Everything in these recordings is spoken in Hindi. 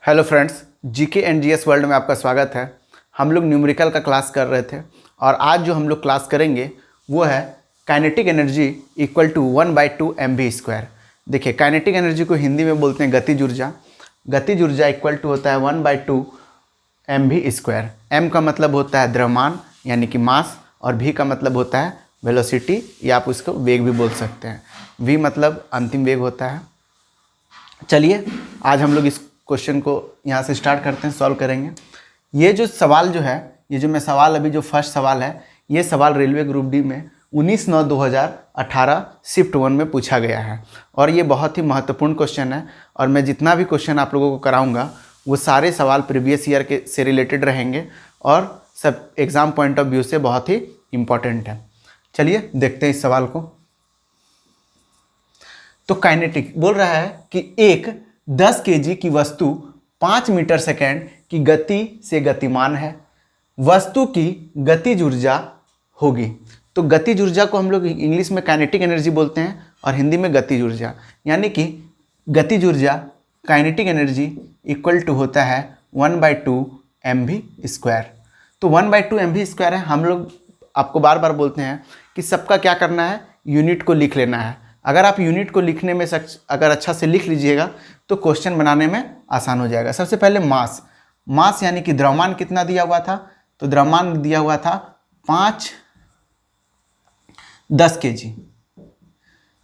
Hello friends, GK and GS world में आपका स्वागत है। हम लोग न्यूमेरिकल का क्लास कर रहे थे और आज जो हम लोग क्लास करेंगे वो है kinetic energy equal to 1/2 mv²। देखिए, काइनेटिक एनर्जी को हिंदी में बोलते हैं गतिज ऊर्जा। गतिज ऊर्जा इक्वल टू होता है 1/2 mv²। m का मतलब होता है द्रव्यमान यानी कि मास, और v का मतलब होता है वेलोसिटी, या आप उसको वेग भी बोल सकते हैं। v मतलब अंतिम वेग होता है। चलिए आज हम लोग इस क्वेश्चन को यहाँ से स्टार्ट करते हैं, सॉल्व करेंगे। ये जो सवाल जो है, ये जो मैं सवाल अभी जो फर्स्ट सवाल है, ये सवाल रेलवे ग्रुप डी में 19/9/2018 शिफ्ट 1 में पूछा गया है और ये बहुत ही महत्वपूर्ण क्वेश्चन है। और मैं जितना भी क्वेश्चन आप लोगों को कराऊंगा वो सारे सवाल प्रीवियस ईयर के से रिलेटेड रहेंगे और सब एग्ज़ाम पॉइंट ऑफ व्यू से बहुत ही इम्पॉर्टेंट है। चलिए देखते हैं इस सवाल को। तो काइनेटिक बोल रहा है कि एक 10 kg की वस्तु 5 मीटर सेकेंड की गति से गतिमान है, वस्तु की गतिज ऊर्जा होगी। तो गतिज ऊर्जा को हम लोग इंग्लिश में काइनेटिक एनर्जी बोलते हैं और हिंदी में गतिज ऊर्जा, यानी कि गतिज ऊर्जा काइनेटिक एनर्जी इक्वल टू होता है 1/2 mv²। तो 1/2 mv² है। हम लोग आपको बार बार बोलते हैं कि सबका क्या करना है, यूनिट को लिख लेना है। अगर आप यूनिट को लिखने में अगर अच्छा से लिख लीजिएगा तो क्वेश्चन बनाने में आसान हो जाएगा। सबसे पहले मास यानी कि द्रव्यमान कितना दिया हुआ था, तो द्रव्यमान दिया हुआ था 10 kg।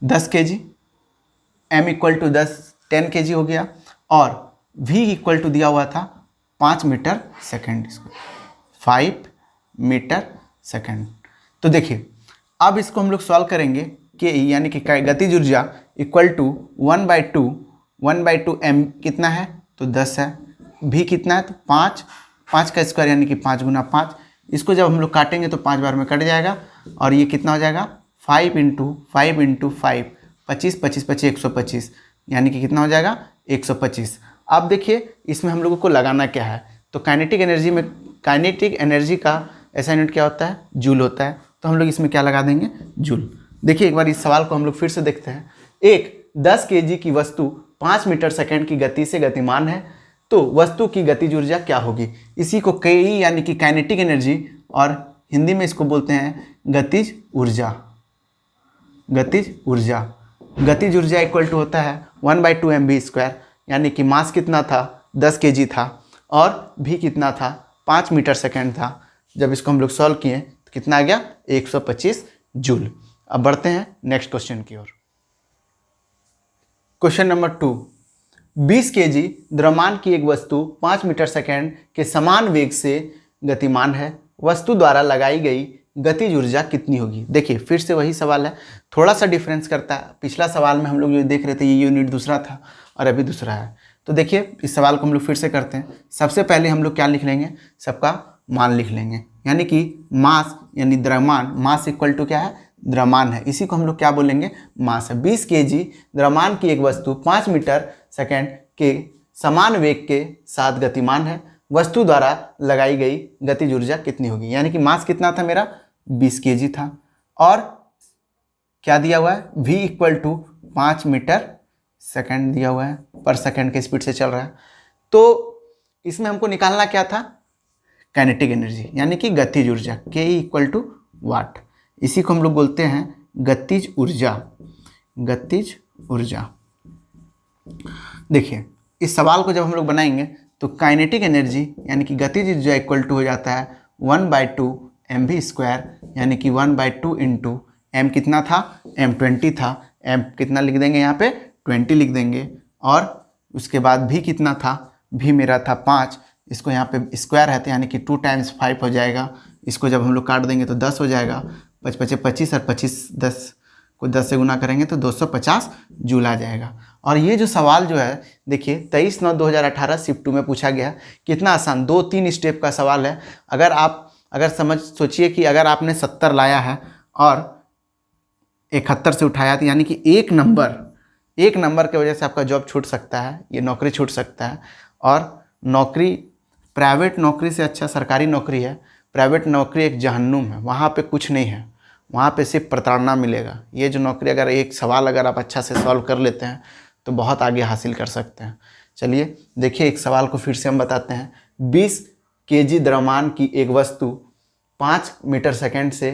10 kg, m equal to 10 kg हो गया, और v इक्वल टू दिया हुआ था 5 मीटर सेकेंड, 5 मीटर सेकेंड। तो देखिए अब इसको हम लोग सॉल्व करेंगे कि यानी कि गतिज ऊर्जा इक्वल टू 1/2 m कितना है, तो 10 है। v कितना है, तो 5 का स्क्वायर यानी कि 5 × 5। इसको जब हम लोग काटेंगे तो 5 बार में कट जाएगा और ये कितना हो जाएगा, 5 × 5 × 5, 25 25 25 125, यानी कि कितना हो जाएगा 125। अब देखिए इसमें हम लोगों को लगाना क्या है, तो काइनेटिक एनर्जी का ऐसा यूनिट क्या होता है, जूल होता है। तो हम लोग इसमें क्या लगा देंगे, जूल। देखिए एक बार इस सवाल को हम लोग फिर से देखते हैं। एक 10 kg की वस्तु 5 मीटर सेकेंड की गति से गतिमान है, तो वस्तु की गतिज ऊर्जा क्या होगी। इसी को कई यानी कि काइनेटिक एनर्जी, और हिंदी में इसको बोलते हैं गतिज ऊर्जा। गतिज ऊर्जा इक्वल टू होता है 1/2 mv², यानी कि मास कितना था, 10 kg था, और भी कितना था, 5 मीटर सेकेंड था। जब इसको हम लोग सॉल्व किए तो कितना आ गया, 125 जूल। अब बढ़ते हैं नेक्स्ट क्वेश्चन की ओर। क्वेश्चन नंबर 2, 20 kg द्रव्यमान की एक वस्तु 5 मीटर सेकेंड के समान वेग से गतिमान है, वस्तु द्वारा लगाई गई गतिज ऊर्जा कितनी होगी। देखिए फिर से वही सवाल है, थोड़ा सा डिफरेंस करता है। पिछला सवाल में हम लोग जो देख रहे थे ये यूनिट दूसरा था और अभी दूसरा है। तो देखिए इस सवाल को हम लोग फिर से करते हैं। सबसे पहले हम लोग क्या लिख लेंगे, सबका मान लिख लेंगे, यानी कि मास यानी द्रव्यमान, मास इक्वल टू क्या है, द्रव्यमान है, इसी को हम लोग क्या बोलेंगे, मास है। 20 kg द्रव्यमान की एक वस्तु 5 मीटर सेकेंड के समान वेग के साथ गतिमान है, वस्तु द्वारा लगाई गई गतिज ऊर्जा कितनी होगी। यानी कि मास कितना था मेरा, 20 kg था, और क्या दिया हुआ है, v equal to 5 metre second दिया हुआ है, पर सेकेंड के स्पीड से चल रहा है। तो इसमें हमको निकालना क्या था, काइनेटिक एनर्जी यानी कि गतिज ऊर्जा, k इक्वल टू वाट, इसी को हम लोग बोलते हैं गतिज ऊर्जा। गतिज ऊर्जा। देखिए इस सवाल को जब हम लोग बनाएंगे तो काइनेटिक एनर्जी यानी कि गतिज ऊर्जा इक्वल टू हो जाता है 1/2 mv², यानी कि 1/2 × m कितना था, m 20 था, m कितना लिख देंगे यहाँ पे 20 लिख देंगे, और उसके बाद भी कितना था, भी मेरा था 5, इसको यहाँ पे स्क्वायर है तो यानी कि 2 × 5 हो जाएगा। इसको जब हम लोग काट देंगे तो 10 हो जाएगा, 5 × 25 और 25 10 को 10 से गुना करेंगे तो 250 जूल आ जाएगा। और ये जो सवाल जो है देखिए 23/9/2018 शिफ्ट 2 में पूछा गया। कितना आसान, 2-3 स्टेप का सवाल है। अगर सोचिए कि अगर आपने 70 लाया है और 71 से उठाया, तो यानी कि एक नंबर की वजह से आपका जॉब छूट सकता है, ये नौकरी छूट सकता है। और नौकरी, प्राइवेट नौकरी से अच्छा सरकारी नौकरी है। प्राइवेट नौकरी एक जहन्नुम है, वहाँ पे कुछ नहीं है, वहाँ पे सिर्फ प्रताड़ना मिलेगा। ये जो नौकरी, अगर एक सवाल अगर आप अच्छा से सॉल्व कर लेते हैं तो बहुत आगे हासिल कर सकते हैं। चलिए देखिए, एक सवाल को फिर से हम बताते हैं। 20 केजी द्रव्यमान की एक वस्तु 5 मीटर सेकंड से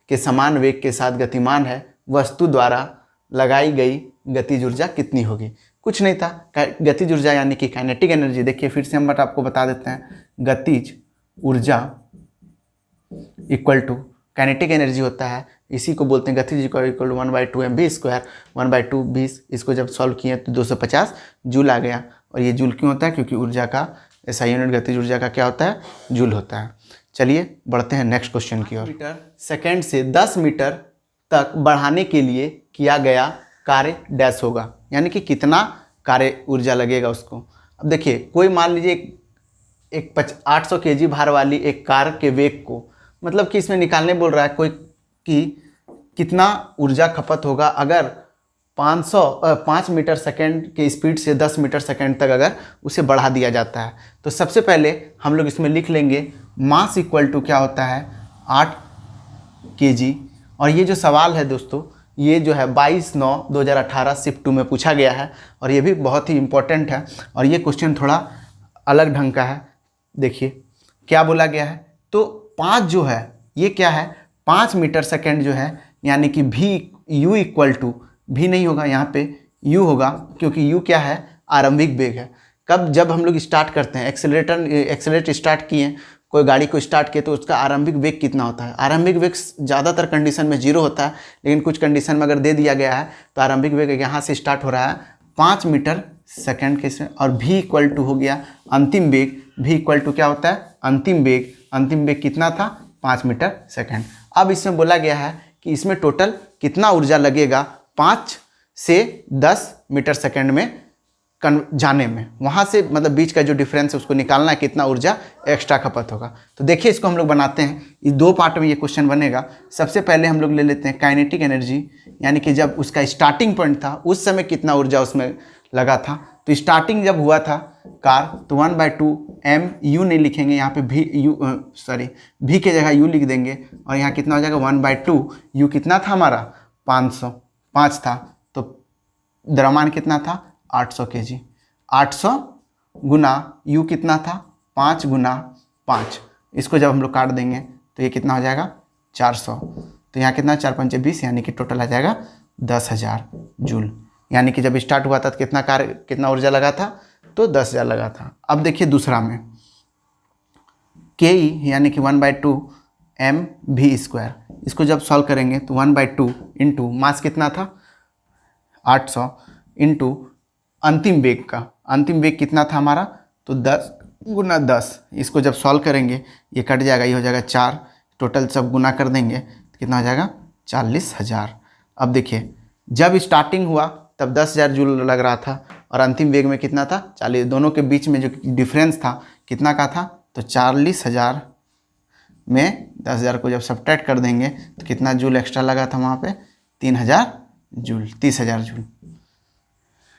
के समान वेग के साथ गतिमान है। वस्तु द्वारा लगाई गई गतिज ऊर्जा कितनी होगी? कुछ नहीं था, गतिज ऊर्जा यानी कि काइनेटिक एनर्जी। देखिए फिर से हम आपको बता देते हैं, गतिज ऊर्जा इक्वल टू काइनेटिक एनर्जी होता है, इसी को बोलते हैं गतिज इक्वल टू 1/2 mv²। 1/2 20, इसको जब सॉल्व किए तो 250 जूल आ गया। और ये जूल क्यों होता है? क्योंकि ऊर्जा का ऐसा यूनिट गतिज ऊर्जा का क्या होता है? जूल होता है। चलिए बढ़ते हैं नेक्स्ट क्वेश्चन की ओर। मीटर सेकेंड से 10 मीटर तक बढ़ाने के लिए किया गया कार्य डैश होगा, यानी कि कितना कार्य ऊर्जा लगेगा उसको। अब देखिए, कोई मान लीजिए एक 800 केजी भार वाली एक कार के वेग को, मतलब कि इसमें निकालने बोल रहा है कोई कि कितना ऊर्जा खपत होगा अगर 5 मीटर सेकेंड के स्पीड से 10 मीटर सेकेंड तक अगर उसे बढ़ा दिया जाता है। तो सबसे पहले हम लोग इसमें लिख लेंगे मास इक्वल टू क्या होता है? 8 केजी। और ये जो सवाल है दोस्तों, ये जो है 22/9/2018 शिफ्ट 2 में पूछा गया है, और ये भी बहुत ही इम्पोर्टेंट है। और ये क्वेश्चन थोड़ा अलग ढंग का है। देखिए क्या बोला गया है, तो 5 जो है ये क्या है? 5 मीटर सेकेंड जो है, यानी कि भी u इक्वल टू, भी नहीं होगा यहाँ पे, u होगा, क्योंकि u क्या है? आरंभिक वेग है। कब? जब हम लोग स्टार्ट करते हैं, एक्सेलरेट स्टार्ट किए, कोई गाड़ी को स्टार्ट किए, तो उसका आरंभिक वेग कितना होता है? आरंभिक वेग ज़्यादातर कंडीशन में 0 होता है, लेकिन कुछ कंडीशन में अगर दे दिया गया है तो आरंभिक वेग यहाँ से स्टार्ट हो रहा है 5 मीटर सेकेंड के इसमें, और v इक्वल टू हो गया अंतिम वेग। v इक्वल टू क्या होता है? अंतिम वेग। अंतिम वेग कितना था? 5 मीटर सेकेंड। अब इसमें बोला गया है कि इसमें टोटल कितना ऊर्जा लगेगा 5 से 10 मीटर सेकेंड में जाने में, वहाँ से मतलब बीच का जो डिफरेंस है उसको निकालना है, कितना ऊर्जा एक्स्ट्रा खपत होगा। तो देखिए इसको हम लोग बनाते हैं, इस 2 पार्ट में ये क्वेश्चन बनेगा। सबसे पहले हम लोग ले लेते हैं काइनेटिक एनर्जी, यानी कि जब उसका स्टार्टिंग पॉइंट था उस समय कितना ऊर्जा उसमें लगा था। तो स्टार्टिंग जब हुआ था कार, तो 1/2 mu नहीं लिखेंगे यहाँ पे, v के जगह u लिख देंगे, और यहाँ कितना हो जाएगा? 1/2 u कितना था हमारा? 505 था। तो द्रव्यमान कितना था? 800 केजी। 800 गुना u कितना था? 5 गुना 5। इसको जब हम लोग काट देंगे तो ये कितना हो जाएगा? 400। तो यहाँ कितना? 4 5 20, यानी कि टोटल आ जाएगा 10,000 जूल। यानी कि जब स्टार्ट हुआ था तो कितना ऊर्जा लगा था? तो 10,000 लगा था। अब देखिए दूसरा में ke यानी कि 1/2 mv², इसको जब सॉल्व करेंगे तो 1/2 इंटू मास कितना था? 800 इंटू अंतिम वेग का, अंतिम वेग कितना था हमारा? तो 10 गुना 10। इसको जब सॉल्व करेंगे ये कट जाएगा, ये हो जाएगा 4, टोटल सब गुना कर देंगे तो कितना हो जाएगा? 40,000। अब देखिए जब स्टार्टिंग हुआ तब 10,000 जूल लग रहा था, और अंतिम वेग में कितना था? 40। दोनों के बीच में जो डिफरेंस था कितना का था? तो 40,000 में 10,000 को जब सब्ट्रैक्ट कर देंगे तो कितना जूल एक्स्ट्रा लगा था वहाँ पे? 3,000 जूल, 30,000 जूल।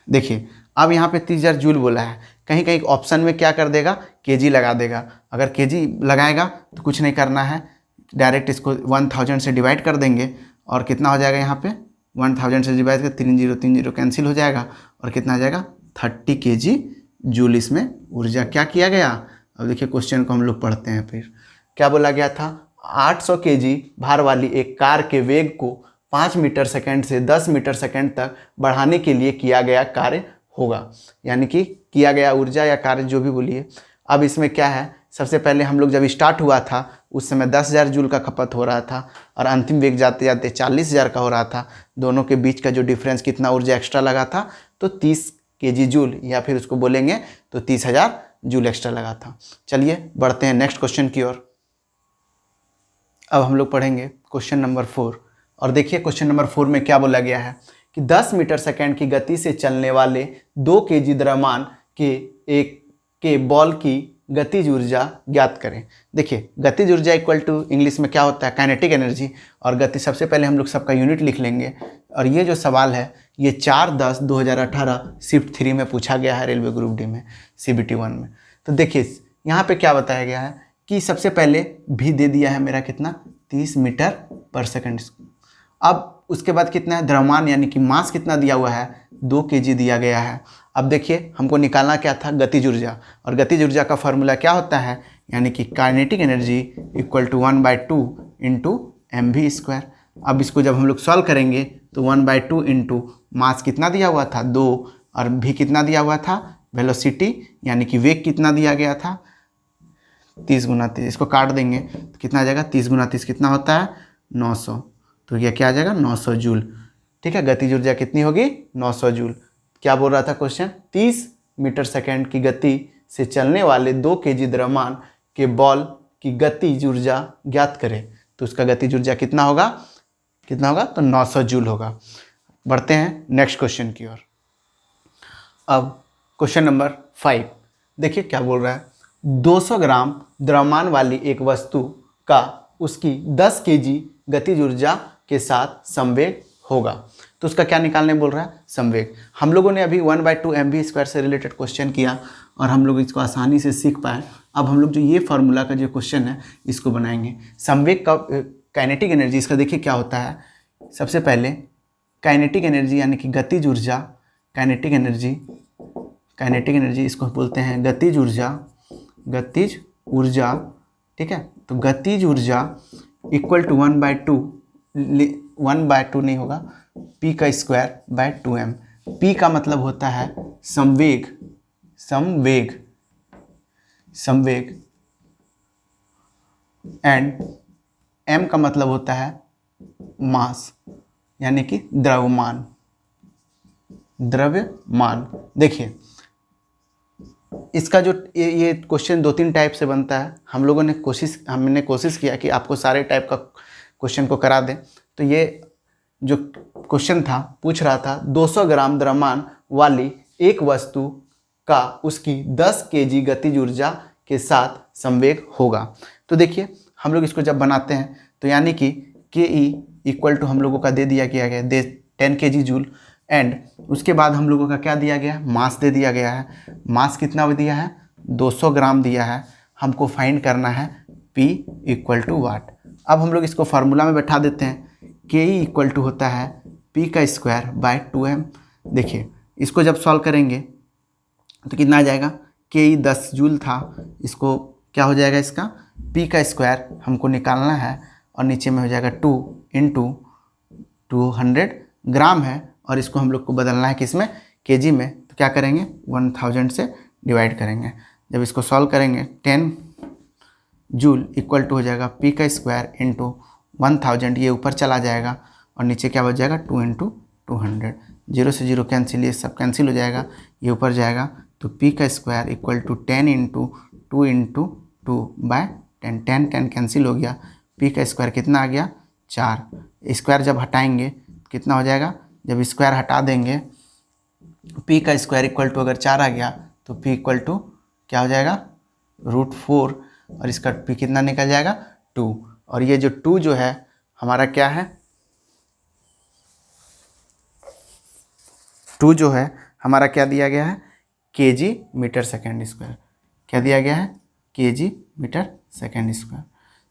देखिए अब यहाँ पे 30,000 जूल बोला है, कहीं कहीं ऑप्शन में क्या कर देगा? केजी लगा देगा। अगर केजी लगाएगा तो कुछ नहीं करना है, डायरेक्ट इसको 1000 से डिवाइड कर देंगे, और कितना हो जाएगा यहाँ पे? 1000 से डिवाइड कर 30 कैंसिल हो जाएगा, और कितना आ जाएगा? 30 केजी जूल इसमें ऊर्जा क्या किया गया। अब देखिए क्वेश्चन को हम लोग पढ़ते हैं। फिर क्या बोला गया था? 800 केजी भार वाली एक कार के वेग को 5 मीटर सेकेंड से 10 मीटर सेकेंड तक बढ़ाने के लिए किया गया कार्य होगा, यानी कि किया गया ऊर्जा या कार्य जो भी बोलिए। अब इसमें क्या है? सबसे पहले हम लोग जब स्टार्ट हुआ था उस समय 10,000 जूल का खपत हो रहा था, और अंतिम वेग जाते जाते 40,000 का हो रहा था। दोनों के बीच का जो डिफरेंस कितना ऊर्जा एक्स्ट्रा लगा था? तो 30 केजी जूल, या फिर उसको बोलेंगे तो 30,000 जूल एक्स्ट्रा लगा था। चलिए बढ़ते हैं नेक्स्ट क्वेश्चन की ओर। अब हम लोग पढ़ेंगे क्वेश्चन नंबर 4, और देखिए क्वेश्चन नंबर 4 में क्या बोला गया है कि 10 मीटर सेकेंड की गति से चलने वाले 2 केजी द्रव्यमान के बॉल की गतिज ऊर्जा ज्ञात करें। देखिए गतिज ऊर्जा इक्वल टू इंग्लिश में क्या होता है? Kinetic energy. और गति, सबसे पहले हम लोग सबका यूनिट लिख लेंगे। और ये जो सवाल है ये 4/10/2018 शिफ्ट 3 में पूछा गया है, रेलवे ग्रुप डी में, CBT 1 में। तो देखिए यहाँ पे क्या बताया गया है कि सबसे पहले भी दे दिया है मेरा कितना? 30 मीटर पर सेकेंड। अब उसके बाद कितना है? द्रव्यमान यानी कि मास कितना दिया हुआ है? 2 केजी दिया गया है। अब देखिए हमको निकालना क्या था, गतिज ऊर्जा, और गतिज ऊर्जा का फॉर्मूला क्या होता है, यानी कि kinetic energy equal to 1/2 into mv²। अब इसको जब हम लोग सॉल्व करेंगे तो 1/2 इंटू मास कितना दिया हुआ था 2, और भी कितना दिया हुआ था वेलोसिटी यानी कि वेग कितना दिया गया था 30 × 30। इसको काट देंगे तो कितना आ जाएगा 30 × 30 कितना होता है 900। तो ये क्या आ जाएगा 900 जूल। ठीक है, गतिज ऊर्जा कितनी होगी 900 जूल। क्या बोल रहा था क्वेश्चन, 30 मीटर सेकेंड की गति से चलने वाले 2 kg द्रव्यमान के बॉल की गतिज ऊर्जा ज्ञात करें। तो उसका गतिज ऊर्जा कितना होगा तो 900 जूल होगा। बढ़ते हैं नेक्स्ट क्वेश्चन की ओर। अब क्वेश्चन नंबर 5 देखिए क्या बोल रहा है, 200 ग्राम द्रव्यमान वाली एक वस्तु का उसकी 10 kg गतिज ऊर्जा के साथ संवेग होगा। तो उसका क्या निकालने बोल रहा है, संवेग। हम लोगों ने अभी 1/2 mv² से रिलेटेड क्वेश्चन किया और हम लोग इसको आसानी से सीख पाए। अब हम लोग जो ये फार्मूला का जो क्वेश्चन है इसको बनाएंगे। संवेग का काइनेटिक एनर्जी, इसका देखिए क्या होता है। सबसे पहले काइनेटिक एनर्जी यानी कि गतिज ऊर्जा, काइनेटिक एनर्जी इसको बोलते हैं गतिज ऊर्जा। ठीक है, तो गतिज ऊर्जा इक्वल टू 1/2 नहीं होगा, p²/2m। p का मतलब होता है संवेग एंड m का मतलब होता है मास यानी कि द्रव्यमान। देखिए इसका जो ये क्वेश्चन 2-3 टाइप से बनता है। हमने कोशिश किया कि आपको सारे टाइप का क्वेश्चन को करा दें। तो ये जो क्वेश्चन था पूछ रहा था 200 ग्राम द्रव्यमान वाली एक वस्तु का उसकी 10 kg गतिज ऊर्जा के साथ संवेग होगा। तो देखिए हम लोग इसको जब बनाते हैं तो यानी कि के इक्वल टू हम लोगों का दे दिया गया है 10 kg जूल, एंड उसके बाद हम लोगों का क्या दिया गया है, मास दे दिया गया है। मास कितना दिया है 200 ग्राम दिया है। हमको फाइंड करना है P इक्वल टू वाट। अब हम लोग इसको फार्मूला में बैठा देते हैं। के इक्वल टू होता है p²/2m। देखिए इसको जब सॉल्व करेंगे तो कितना आ जाएगा, के 10 जूल था, इसको क्या हो जाएगा, इसका p² हमको निकालना है और नीचे में हो जाएगा 2 × 200 ग्राम है, और इसको हम लोग को बदलना है किसमें, केजी में। तो क्या करेंगे 1000 से डिवाइड करेंगे। जब इसको सॉल्व करेंगे 10 जूल इक्वल टू हो जाएगा p² × 1000, ये ऊपर चला जाएगा और नीचे क्या बच जाएगा 2 × 200। 0 से 0 कैंसिल, ये सब कैंसिल हो जाएगा, ये ऊपर जाएगा। तो p² इक्वल टू 10 × 2 × 2/10। 10 कैंसिल हो गया, p² कितना आ गया 4। स्क्वायर जब हटाएंगे कितना हो जाएगा, जब स्क्वायर हटा देंगे p² इक्वल टू अगर 4 आ गया तो p इक्वल टू क्या हो जाएगा √4, और इसका p कितना निकल जाएगा 2। और ये जो 2 जो है हमारा क्या है, 2 जो है हमारा क्या दिया गया है, kg मीटर सेकेंड स्क्वायर। क्या दिया गया है, kg metre second square,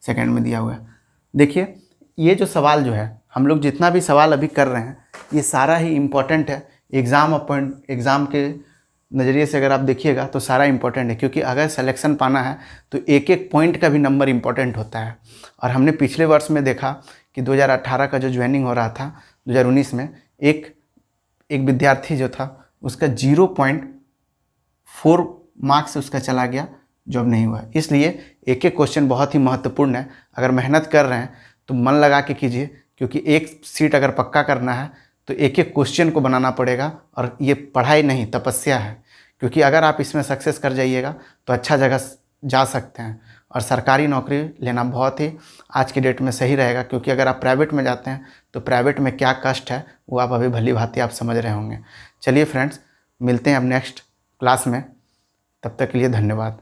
second में दिया हुआ है। देखिए ये जो सवाल जो है, हम लोग जितना भी सवाल अभी कर रहे हैं ये सारा ही इम्पोर्टेंट है। एग्ज़ाम के नज़रिए से अगर आप देखिएगा तो सारा इम्पोर्टेंट है, क्योंकि अगर सिलेक्शन पाना है तो एक एक पॉइंट का भी नंबर इम्पोर्टेंट होता है। और हमने पिछले वर्ष में देखा कि 2018 का जो ज्वाइनिंग हो रहा था 2019 में, एक विद्यार्थी जो था उसका 0.4 मार्क्स उसका चला गया, जॉब नहीं हुआ। इसलिए एक एक क्वेश्चन बहुत ही महत्वपूर्ण है। अगर मेहनत कर रहे हैं तो मन लगा के कीजिए, क्योंकि एक सीट अगर पक्का करना है तो एक एक क्वेश्चन को बनाना पड़ेगा। और ये पढ़ाई नहीं तपस्या है, क्योंकि अगर आप इसमें सक्सेस कर जाइएगा तो अच्छा जगह जा सकते हैं। और सरकारी नौकरी लेना बहुत ही आज की डेट में सही रहेगा, क्योंकि अगर आप प्राइवेट में जाते हैं तो प्राइवेट में क्या कष्ट है वो आप अभी भली भांति आप समझ रहे होंगे। चलिए फ्रेंड्स, मिलते हैं अब नेक्स्ट क्लास में, तब तक के लिए धन्यवाद।